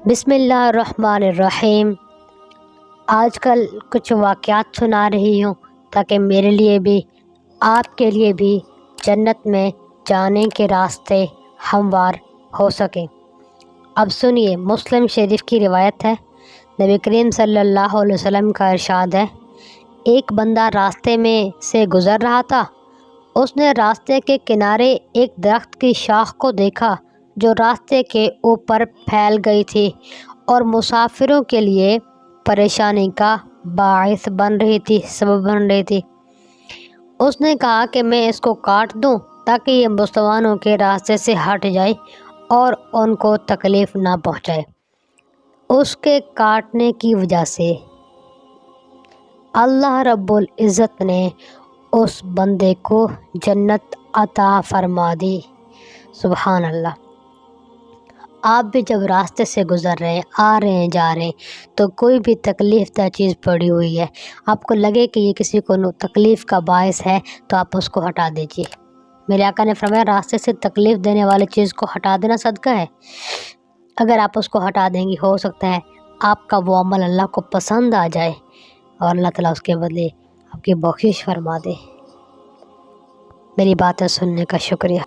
بسم اللہ الرحمن الرحیم۔ آج کل کچھ واقعات سنا رہی ہوں تاکہ میرے لیے بھی آپ کے لیے بھی جنت میں جانے کے راستے ہموار ہو سکیں۔ اب سنیے، مسلم شریف کی روایت ہے، نبی کریم صلی اللہ علیہ وسلم کا ارشاد ہے، ایک بندہ راستے میں سے گزر رہا تھا۔ اس نے راستے کے کنارے ایک درخت کی شاخ کو دیکھا جو راستے کے اوپر پھیل گئی تھی اور مسافروں کے لیے پریشانی کا باعث بن رہی تھی۔ اس نے کہا کہ میں اس کو کاٹ دوں تاکہ یہ مسلمانوں کے راستے سے ہٹ جائے اور ان کو تکلیف نہ پہنچائے۔ اس کے کاٹنے کی وجہ سے اللہ رب العزت نے اس بندے کو جنت عطا فرما دی۔ سبحان اللہ۔ آپ بھی جب راستے سے گزر رہے ہیں، آ رہے ہیں، جا رہے ہیں تو کوئی بھی تکلیف دہ چیز پڑی ہوئی ہے، آپ کو لگے کہ یہ کسی کو تکلیف کا باعث ہے تو آپ اس کو ہٹا دیجیے۔ میرے آقا نے فرمایا راستے سے تکلیف دینے والی چیز کو ہٹا دینا صدقہ ہے۔ اگر آپ اس کو ہٹا دیں گی، ہو سکتا ہے آپ کا وہ عمل اللہ کو پسند آ جائے اور اللہ تعالیٰ اس کے بدلے آپ کی بخشش فرما دے۔ میری باتیں سننے کا شکریہ۔